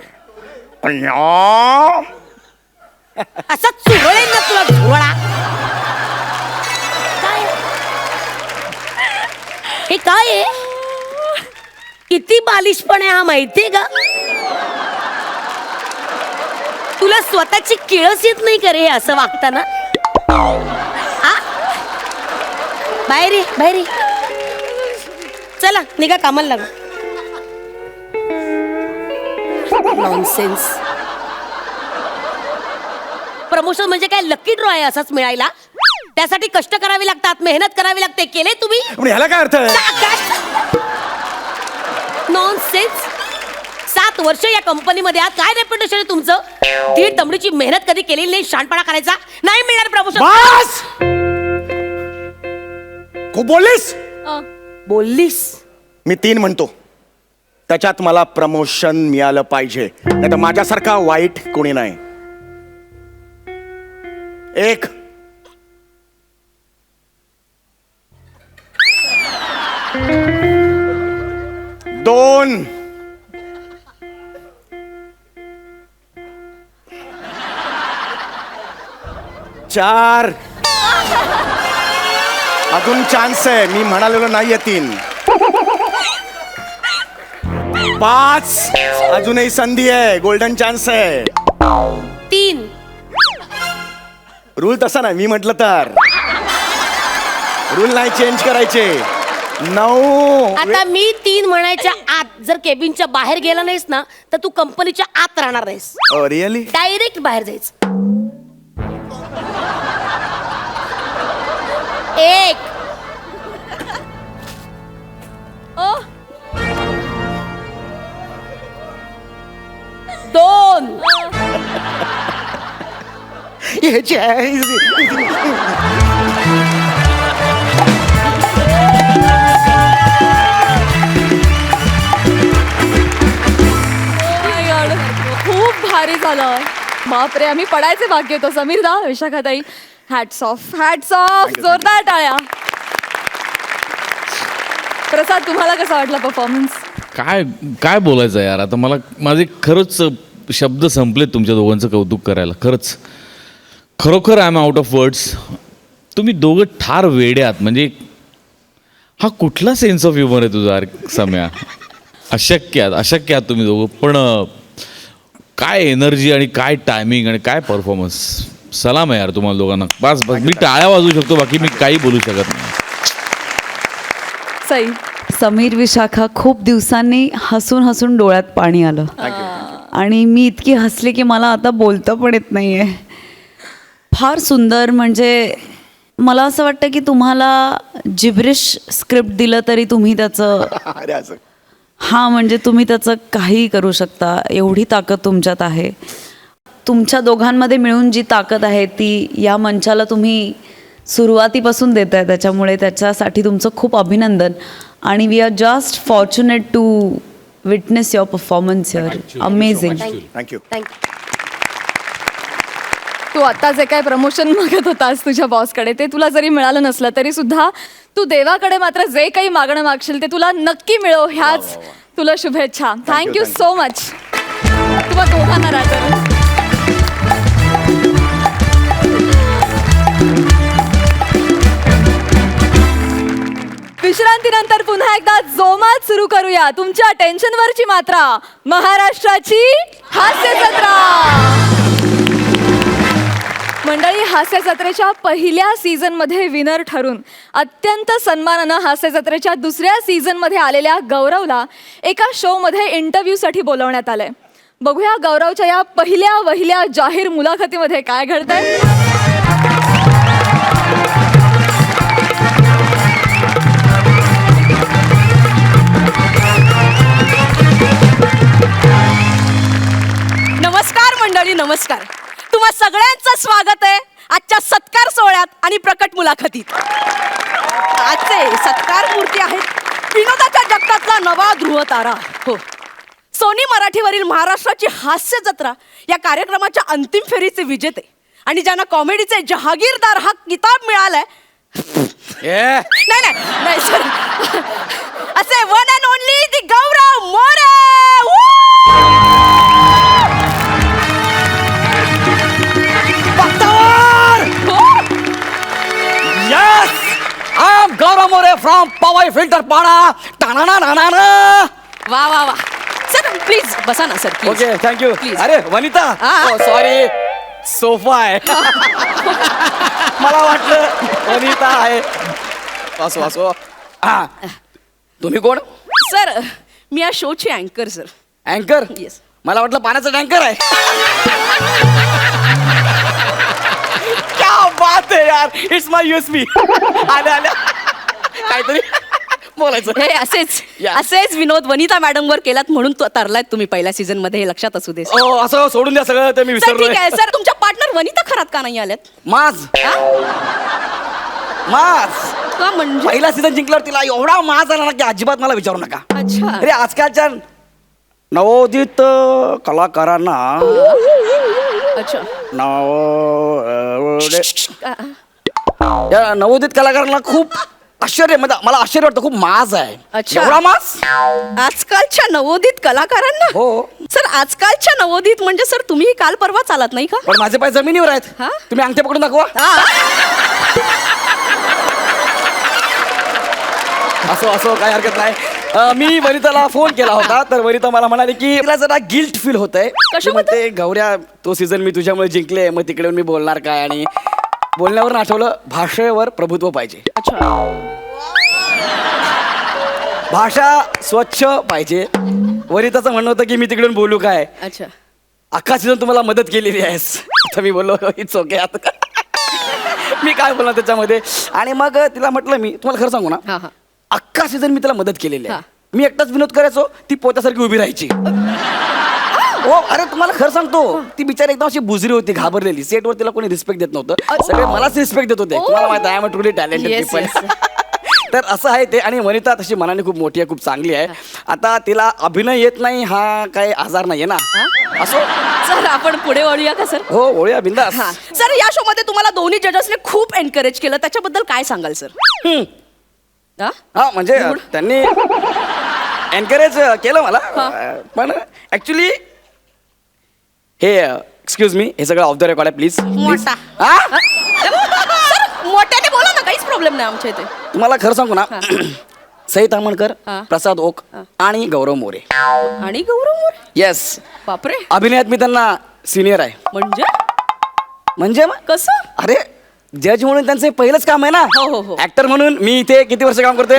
कन्या, असा चुरळेल ना तुला झुरळा. काय हे काय आहे? किती बालिशपण आहे हा, माहितीये का? तुला स्वतःची किळस येत नाही का रे असं वागताना? आ? बाहेर ये, बाहेर ये. चला निघा, कामाला लागा. नॉनसेन्स. प्रमोशन म्हणजे काय लकी ड्रॉ आहे असाच मिळायला? त्यासाठी कष्ट करावे लागतात, मेहनत करावी लागते. केले तुम्ही? पण ह्याला काय अर्थ आहे? नॉनसेन्स. 7 वर्ष या कंपनीमध्ये आहात, काय रेप्युटेशन आहे तुमचं? दीड दमडीची मेहनत कधी केलेली नाही, शानपणा करायचा नाही. मिळणार प्रमोशन. बस. खूप बोललीस. बोललीस? मी 3 म्हणतो, त्याच्यात मला प्रमोशन मिळालं पाहिजे, नाही तर माझ्यासारखा वाईट कोणी नाही. 1 2 4 अजून चान्स आहे, मी म्हणालेलो नाहीये 3 5 अजूनही संधी आहे, गोल्डन चान्स आहे. 3 रूल तसा नाही, मी म्हटलं तर रूल नाही चेंज करायचे. 9. आता मी 3 म्हणायच्या आत जर केबिनच्या बाहेर गेला नाहीस ना तर तू कंपनीच्या आत राहणार नाहीस. रिअली? डायरेक्ट बाहेर जायचं. 1 2 ह्याची आहे. My God. खूप भारी झालं. बापरे, आम्ही पडायचे बाकी होतो. समीर दा, विशाखाताई, हॅट्स ऑफ, हॅट्स ऑफ. जोरदार टाळ्या. प्रसाद, तुम्हाला कसा वाटला परफॉर्मन्स? काय काय बोलायचं यार, आता मला माझे खरंच शब्द संपलेत तुमच्या दोघांचं कौतुक करायला. खरंच खरोखर I am out of words. तुम्ही दोघं ठार वेडे आहात. म्हणजे हा कुठला सेन्स ऑफ ह्युमर आहे तुझा सम्या? अशक्य आहात तुम्ही दोघं. पण काय एनर्जी आणि काय टायमिंग आणि काय परफॉर्मन्स. सलाम आहे यार तुम्हाला दोघांना. बस मी टाळ्या वाजवू शकतो, बाकी मी काही बोलू शकत नाही. सई, समीर विशाखा, खूप दिवसांनी हसून हसून डोळ्यात पाणी आलं आणि मी इतकी हसले की मला आता बोलता पण येत नाही आहे. फार सुंदर. म्हणजे मला असं वाटतं की तुम्हाला जिब्रिश स्क्रिप्ट दिलं तरी तुम्ही त्याचं अरे असं. हां, म्हणजे तुम्ही त्याचं काहीही करू शकता. एवढी ताकद तुमच्यात आहे. तुमच्या दोघांमध्ये मिळून जी ताकद आहे ती या मंचाला तुम्ही सुरुवातीपासून देत आहे, त्याच्यामुळे त्याच्यासाठी तुमचं खूप अभिनंदन. आणि we are just fortunate to witness your performance here. Amazing. Thank you. तू आता जे काय प्रमोशन मागत होतास तुझ्या बॉसकडे, ते तुला जरी मिळालं नसलं तरी सुद्धा तू देवाकडे मात्र जे काही मागणं मागशील ते तुला नक्की मिळो, ह्याच तुला शुभेच्छा. Thank you so much. तुम्हा दोघांना राहतं. विश्रांतीनंतर पुन्हा एकदा जोमात सुरू करूया तुमच्या टेन्शनवरची मात्रा, महाराष्ट्राची हास्य जत्रा. मंडळी, हास्य जत्रेच्या पहिल्या सीझनमध्ये विनर ठरून अत्यंत सन्मानानं हास्य जत्रेच्या दुसऱ्या सीझनमध्ये आलेल्या गौरवला एका शोमध्ये इंटरव्ह्यूसाठी बोलवण्यात आलंय. बघूया गौरवच्या या पहिल्या वहिल्या जाहीर मुलाखतीमध्ये काय घडतंय. नमस्कार मंडळी, नमस्कार. तुम्हा सगळ्यांचं स्वागत आहे आजच्या सत्कार सोहळ्यात आणि प्रकट मुलाखतीत. आजचे सत्कार मूर्ती आहेत विनोदाच्या जगतातला नवा ध्रुव तारा. हो, सोनी मराठीवरील महाराष्ट्राची हास्य जत्रा या कार्यक्रमाच्या अंतिम फेरीचे विजेते आणि ज्यांना कॉमेडीचे जहागीरदार हा किताब मिळालाय. नाही सर, असे one and only the Gaurav More. Yes! I'm Gaurav More from Powai Filter Pada. Ta-na-na-na-na-na. वा वा वा. सर प्लीज बसा ना sir. Okay, thank you. Please. अरे वनिता, हा. सॉरी, सोफा आहे. मला वाटलं वनिता आहे. वासो. हा, तुम्ही कोण? सर मी या शोची अँकर सर. अँकर? Yes. मला वाटलं पाण्याचा टँकर आहे. क्या बात आहे यार, इट्स माय यूएसपी. आल्या काहीतरी बोलायचं. हे असेच Yeah. असेच विनोद वनिता मॅडम वर केलात म्हणून तरलायत तुम्ही पहिल्या सीझन मध्ये, हे लक्षात असू दे. ओ, असं सोडून द्या सगळं, ते मी सर विसरलोय. ठीक आहे सर, तुमच्या पार्टनर वनिता खरात का नाही आल्यात? माज का म्हणजे? पहिला सीझन जिंकल्यावर तिला एवढा माज आला ना की अजिबात मला विचारू नका. अच्छा. अरे आजकालच्या नवोदित कलाकारांना अच्छा. या नवोदित कलाकारांना खूप आश्चर्य, म्हणजे मला आश्चर्य वाटतं, खूप माज आहे. अच्छा. एवढा माज आजकालच्या नवोदित कलाकारांना? हो. सर आजकालच्या नवोदित म्हणजे सर तुम्ही काल परवा चालत नाही का? पण माझे पाय जमिनीवर आहेत. हा? तुम्ही अंगठे पकडून दाखवा. असो काय हरकत नाही. मी वनिताला फोन केला होता, तर वनिता मला म्हणाली की तिला जरा गिल्ट फील होत आहे. कशाबद्दल? ते गौऱ्या, तो सीझन मी तुझ्यामुळे जिंकले, मग तिकडे मी बोलणार काय. आणि बोलण्यावर आठवलं, भाषेवर प्रभुत्व पाहिजे. भाषा स्वच्छ पाहिजे. वरिताचं म्हणणं होतं की मी तिकडून बोलू काय. अच्छा. अख्खा सीझन तुम्हाला मदत केलेली आहेस. आता मी बोललो इट्स ओके. आता मी काय बोलणार त्याच्यामध्ये. आणि मग तिला म्हटलं, मी तुम्हाला खरं सांगू ना, अख्खा सीझन मी तिला मदत केलेली आहे. मी एकटाच विनोद करायचो, ती पोत्यासारखी उभी राहायची. हो, अरे तुम्हाला खरं सांगतो, ती बिचारी एकदम अशी बुजरी होती, घाबरलेली. सेटवर तिला कोणी रिस्पेक्ट देत नव्हतं, सगळे मलाच रिस्पेक्ट देत होते. तुम्हाला माहिती आहे, I am a truly talented people. तर असं आहे ते. आणि वनिता तशी मनाने खूप मोठी आहे, खूप चांगली आहे. आता तिला अभिनय येत नाही हा काही आजार नाहीये ना. असो सर, आपण पुढे वळूया का सर? हो, वळूया बिंदास. सर, या शो मध्ये तुम्हाला दोन्ही जजेसने खूप एनकरेज केलं, त्याच्याबद्दल काय सांगाल सर? हा, म्हणजे त्यांनी एनकरेज केलं मला. पण ऍक्च्युली हे एक्सक्यूज मी, हे सगळं ऑफ द रेकॉर्ड आहे प्लीज. मोठा. सर, मोठ्याने बोला ना, काहीच प्रॉब्लेम नाही आमच्या इथे. तुम्हाला खरं सांगू ना, सई तामणकर, प्रसाद ओक आणि गौरव मोरे. आणि गौरव मोरे? येस. बापरे. अभिनयात मी त्यांना सिनियर आहे. म्हणजे मग कसं? अरे, जज म्हणून त्यांचं हे पहिलंच काम आहे ना. हो. ऍक्टर म्हणून मी इथे किती वर्ष काम करतोय.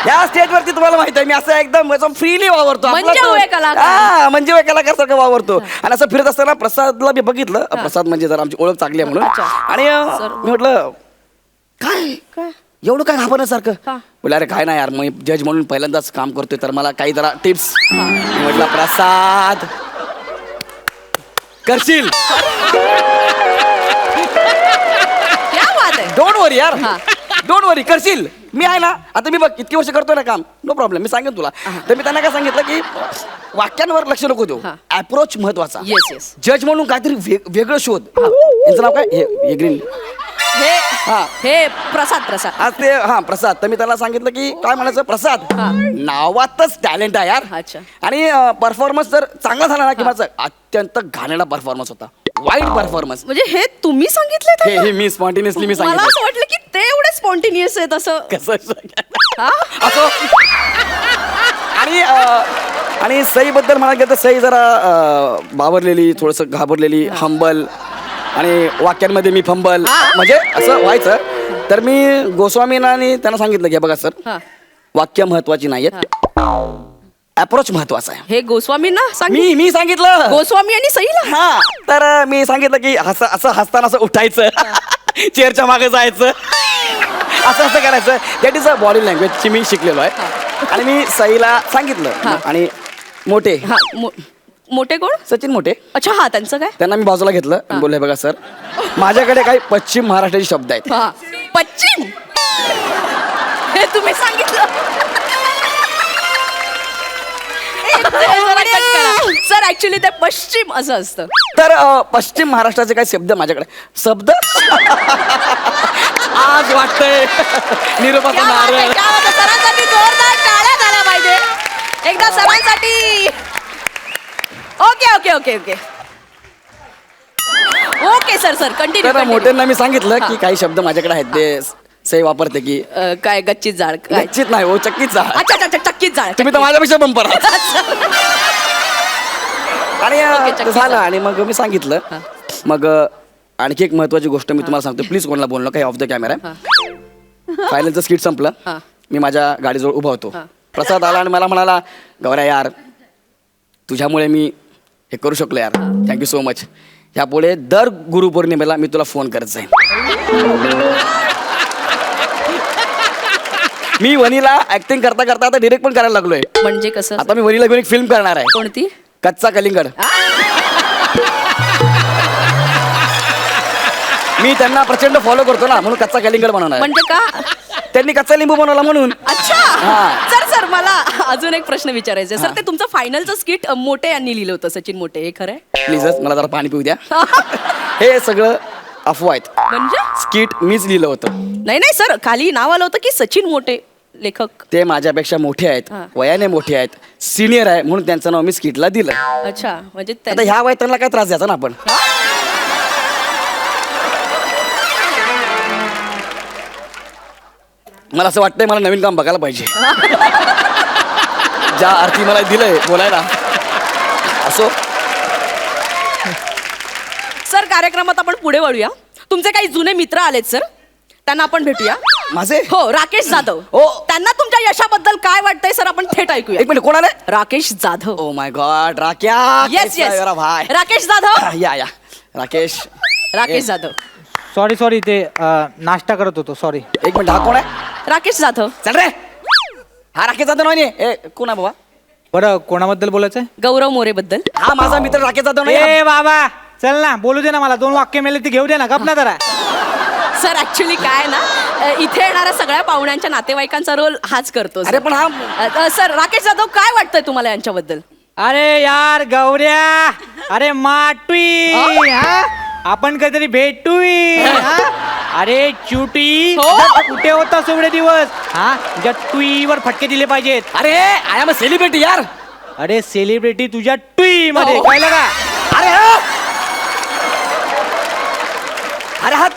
या स्टेजवरती तुम्हाला माहित आहे, मी असं एकदम फ्रीली वावरतो. म्हणजे कलाकार वावरतो. आणि असं फिरत असताना प्रसादला मी बघितलं. प्रसाद म्हणजे जरा आमची ओळख चांगली आहे म्हणून. आणि मी म्हटलं, काय एवढं काय घाबरण्यासारखं. बोला, अरे काय नाही यार, मग जज म्हणून पहिल्यांदाच काम करतोय, तर मला काही जरा टिप्स. म्हटलं, प्रसाद करशील. डोंट वरी यार, डोंट वरी, करशील. मी आहे ना. आता मी बघ इतकी वर्ष करतोय ना काम, नो प्रॉब्लेम. मी सांगेन तुला. तर मी त्यांना काय सांगितलं की वाक्यांवर लक्ष नको देऊ, अप्रोच महत्वाचा. येस. जज म्हणून काहीतरी वेगळं शोध. यांचं नाव काय? हे ग्रीन. हे प्रसाद. आज ते प्रसाद. तर मी त्याला सांगितलं की काय म्हणायचं, प्रसाद नावातच टॅलेंट आहे यार. अच्छा. आणि परफॉर्मन्स जर चांगला झाला ना, की माझा अत्यंत घाणेरडा परफॉर्मन्स होता, वाईट परफॉर्मन्स. म्हणजे हे तुम्ही सांगितलं? हे मी स्पॉन्टेनियसली मी मला सांगितलं. असं वाटलं की ते एवढे स्पॉन्टेनियस आहेत असं. कसं असो. आणि सई बद्दल म्हणायला गेलं तर सई जरा बावरलेली, थोडस घाबरलेली, हंबल, आणि वाक्यांमध्ये मी फंबल, म्हणजे असं व्हायचं. तर मी गोस्वामींना आणि त्यांना सांगितलं की बघा सर, वाक्य महत्वाची नाहीयेत, अप्रोच महत्वाचा आहे. हे गोस्वामींना मी सांगितलं. गोस्वामी आणि सईला. तर मी सांगितलं की असं हसताना असं उठायचं, चेअरच्या मागे जायचं, असं करायचं. That is a body language ची मी शिकलेलो आहे. आणि मी सईला सांगितलं. आणि मोठे कोण? सचिन मोठे. अच्छा, त्यांचं काय? त्यांना मी बाजूला घेतलं आणि बोलले, बघा सर, माझ्याकडे काही पश्चिम महाराष्ट्राचे शब्द आहेत. पश्चिम? हे तुम्ही सांगितलं? सर, ऍक्च्युली ते पश्चिम असं असतं. तर पश्चिम महाराष्ट्राचे काही शब्द माझ्याकडे. शब्द आज वाटतंय निरोपाचा नारळ. सरांसाठी जोरदार टाळ्या झाल्या पाहिजे एकदा सरांसाठी. Okay sir, continue. तर मोठ्यांना मी सांगितलं की काही शब्द माझ्याकडे आहेत, ते सई वापरते की काय गच्चीत जाळ? गच्चीत नाही हो, चक्कीत जाळ. अच्छा, चक्कीत जाळ. तुम्ही तर माझ्यापेक्षा बंपर आहात. आणि झालं. आणि मग मी सांगितलं. मग आणखी एक महत्वाची गोष्ट मी तुम्हाला सांगतो, प्लीज कोणाला बोललो काही ऑफ द कॅमेरा. फायनलचं स्किट संपलं, मी माझ्या गाडीजवळ उभा होतो. प्रसाद आला आणि मला म्हणाला, गौऱ्या यार, तुझ्यामुळे मी हे करू शकलो यार, थँक्यू सो मच. ह्यापुढे दर गुरुपौर्णिमेला मी तुला फोन करत जाईन. मी वनीला ऍक्टिंग करता करता आता डिरेक्ट पण करायला लागलोय. म्हणजे कसं? आता मी वनीला घेऊन एक फिल्म करणार आहे. कोणती? कच्चा कलिंगड. मी त्यांना प्रचंड फॉलो करतो ना, म्हणून कच्चा कलिंगड बनवणार. म्हणजे का? त्यांनी कच्चा लिंबू बनवला म्हणून. अच्छा. सर, मला अजून एक प्रश्न विचारायचा आहे. सर, ते तुमचं फायनलचं स्किट मोठे यांनी लिहिलं होतं, सचिन मोठे, हे खरं आहे? प्लीजच मला जरा पाणी पिऊ द्या. हे सगळं अफवा आहेत. म्हणजे स्किट मीच लिहिलं होतं. नाही सर, खाली नाव आलं होतं की सचिन मोठे लेखक. ते माझ्यापेक्षा मोठे आहेत, वयाने मोठे आहेत, सिनियर आहे, म्हणून त्यांचं नाव मी स्किटला दिलं. अच्छा, म्हणजे आता ह्या वयात त्यांना काय त्रास द्यायचा ना आपण. मला असं वाटतंय मला नवीन काम बघायला पाहिजे. ज्या अर्थी मला दिलंय बोलायला. असो सर, कार्यक्रमात आपण पुढे वळूया. तुमचे काही जुने मित्र आलेत सर, त्यांना आपण भेटूया. माझे हो, राकेश जाधव. हो. त्यांना तुमच्या यशाबद्दल काय वाटतंय सर, आपण थेट ऐकूया. एक मिनिट, कोण आले? Rakesh Jadhav. Oh my God, Rakya. Yes कैसा है येस, मेरा भाई? राकेश जाधव. या राकेश. राकेश जाधव. सॉरी ते नाश्ता करत होतो, सॉरी. एक मिनिट, हा कोण आहे? राकेश जाधव. चल रे. हा राकेश जाधव नाही. ए कोण आहे बाबा? बरं, कोणाबद्दल बोलायचंय? गौरव मोरे बद्दल. हा माझा मित्र राकेश जाधव नाही. ए बाबा, चल ना, बोलू दे ना मला. 2 वाक्य मेले ते घेऊ दे ना, गप ना जरा. सर ऍक्च्युली काय ना, इथे येणाऱ्या सगळ्या पाहुण्यांच्या नातेवाईकांचा रोल हाच करतो. अरे पण हा सर, राकेश जाधव काय वाटतंय तुम्हाला यांच्याबद्दल? अरे यार गौऱ्या, अरे माटवी, हा? आपण काहीतरी भेटूई, हा? अरे चुटी, कुठे होता एवढे दिवस? हा, तुझ्या ट्वीवर फटके दिले पाहिजेत. अरे आय एम अ सेलिब्रिटी यार. अरे सेलिब्रिटी तुझ्या ट्वी मध्ये, कळलं का? अरे अरे हा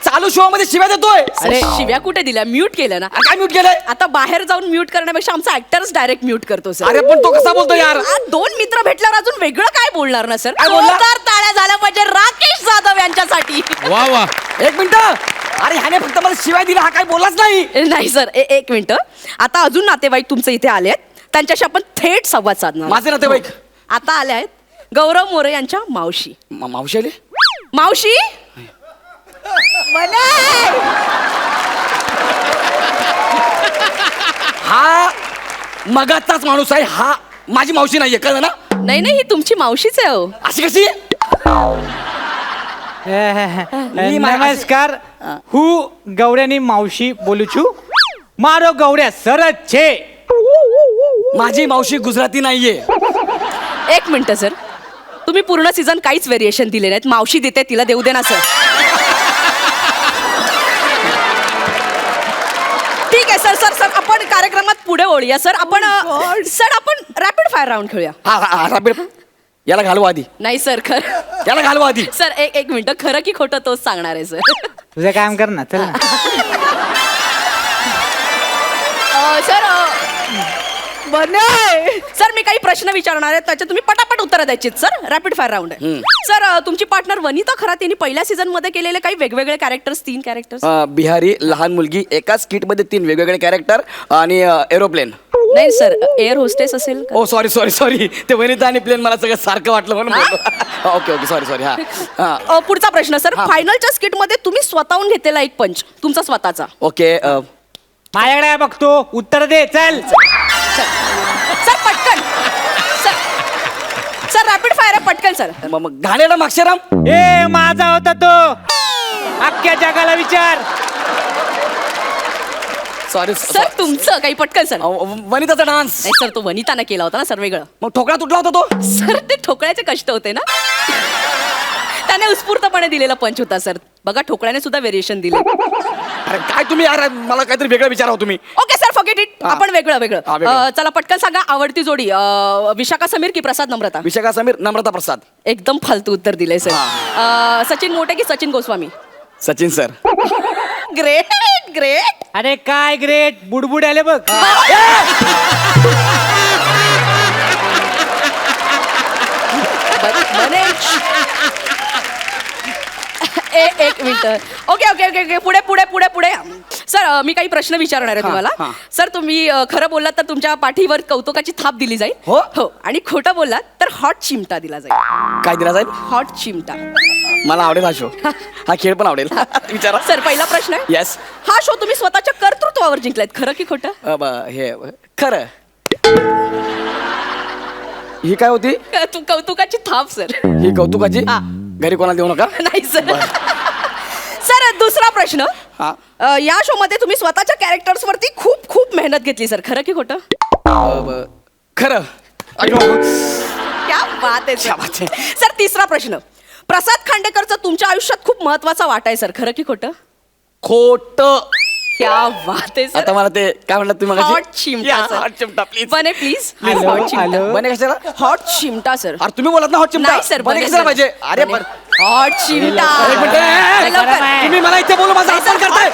चालू शो मध्ये शिव्या देतोय. अरे शिव्या कुठे दिल्या? म्यूट केलं ना. काय म्यूट केलंय? आता बाहेर जाऊन म्यूट करण्यापेक्षा आमचा ऍक्टरच डायरेक्ट म्यूट करतो सर. अरे पण तो कसा बोलतो यार? 2 मित्र भेटल्यावर अजून वेगळं काय बोलणार ना सर? काय बोलणार? जोरदार टाळ्या झाल्या पाहिजे राकेश जाधव यांच्यासाठी. वा वा. एक मिनिट. अरे ह्याने फक्त मला शिवाय दिला, हा काय बोललाच नाही. नाही सर, एक मिनिट. आता अजून नातेवाईक तुमचे इथे आले आहेत, त्यांच्याशी आपण थेट संवाद साधणार. माझे नातेवाईक आता आले आहेत गौरव मोरे यांच्या मावशी. मावशी आली? मावशी हा मगाचाच माणूस आहे. हा माझी मावशी नाहीये, कळलं ना? नाही ही तुमची मावशीच आहे. हो, अशी कशी? नमस्कार, हु गौऱ्यानी मावशी बोलू छू. मारो गौऱ्या सरच छे. माझी मावशी गुजराती नाहीये. 1 मिनिट सर, तुम्ही पूर्ण सीझन काहीच व्हेरिएशन दिले नाहीत. मावशी देते, तिला देऊ दे ना सर. ठीक आहे सर आपण कार्यक्रमात पुढे वळूया सर. आपण रॅपिड फायर राऊंड खेळूया. हा राबीड. याला घालवा आधी. नाही सर, खरं. याला घालवा आधी. सर एक मिनिट, खरं की खोटं तोच सांगणार आहे सर. तुझं काम कर ना, चल ना. सर सर मी काही प्रश्न विचारणार आहे, त्याचे तुम्ही पटापट उत्तरं द्यायची सर. रॅपिड फायर राऊंड आहे. सर तुमची पार्टनर वनिता खरात यांनी पहिल्या सीझन मध्ये केलेले काही वेगवेगळे कॅरेक्टर्स, 3 कॅरेक्टर्स. बिहारी, लहान मुलगी, एकाच किट मध्ये 3 वेगवेगळे कॅरेक्टर आणि एरोप्लेन. नाही सर, एअर होस्टेस असेल. ओ सॉरी ते वनिता आणि प्लेन मला सगळं सारखं वाटलं म्हणून बोललो. Okay sorry. हा पुढचा प्रश्न सर, फायनलच्या स्किट मध्ये तुम्ही स्वतःहून घेतलेला एक पंच तुमचा स्वतःचा. ओके. माझ्याकडे बघतो, उत्तर दे, चल. सर पटकन सर रॅपिड फायर आहे, पटकन सर. मग घाणेरडा माक्षराम. ए माझा होता तो, अख्ख्या जगाला विचार. सॉरी सर तुमचं काही पटकन सर. वनिताचा डान्स. नाही सर, तो वनिताने केला होता ना सर, वेगळं. मग ठोकळा तुटला होता तो. सर ते ठोकळ्याचे कष्ट होते ना. त्याने उत्स्फूर्तपणे दिलेला पंच होता सर. बघा, ठोकळ्याने सुद्धा व्हेरिएशन दिले. अरे काय तुम्ही यार, मला काहीतरी वेगळं विचारा तुम्ही. Okay sir, forget it. हा. आपण वेगळं. वेगळं. चला पटकन सांगा, आवडती जोडी विशाखा समीर की प्रसाद नम्रता? विशाखा समीर, नम्रता प्रसाद. एकदम फालतू उत्तर दिलंय सर. सचिन मोटे की सचिन गोस्वामी? सचिन सर. ग्रेट. अरे काय ग्रेट, बुडबुड आले बघ. एक मिनिट. ओके पुढे सर मी काही प्रश्न विचारणार आहे तुम्हाला. सर तुम्ही खरं बोललात तर तुमच्या पाठीवर कौतुकाची थाप दिली जाईल. हो. आणि खोटं बोललात तर हॉट चिमटा दिला जाईल. काय दिला जाईल? हॉट चिमटा. मला आवडेल हा शो. हा खेळ पण आवडेल. विचारा सर. पहिला प्रश्न आहे, येस. हा शो तुम्ही स्वतःच्या कर्तृत्वावर जिंकलायत, खरं की खोटं? हे खरं. ही काय होती? कौतुकाची थाप सर. ही कौतुकाची. घरी कोणाला देऊ नका. नाही सर. सर दुसरा प्रश्न, या शो मध्ये तुम्ही स्वतःच्या कॅरेक्टर्स वरती खूप मेहनत घेतली सर, खरं की खोटं? खरं. क्या बात आहे सर. तिसरा प्रश्न, प्रसाद खांडेकरचा तुमच्या आयुष्यात खूप महत्वाचा वाटा आहे सर, खरं की खोटं? खोट. क्या बात आहे सर. आता मला ते काय म्हणलं तुम्ही? हॉट चिमटा. हॉट चिमटा प्लीज. बने प्लीज. बने कशाला? हॉट चिमटा सर. अरे तुम्ही बोलत ना हॉट चिमटा. नाही सर, बने कशाला पाहिजे? अरे पण हॉट चिमटा. तुम्ही मला इथे बोलू, माझा अपमान करताय.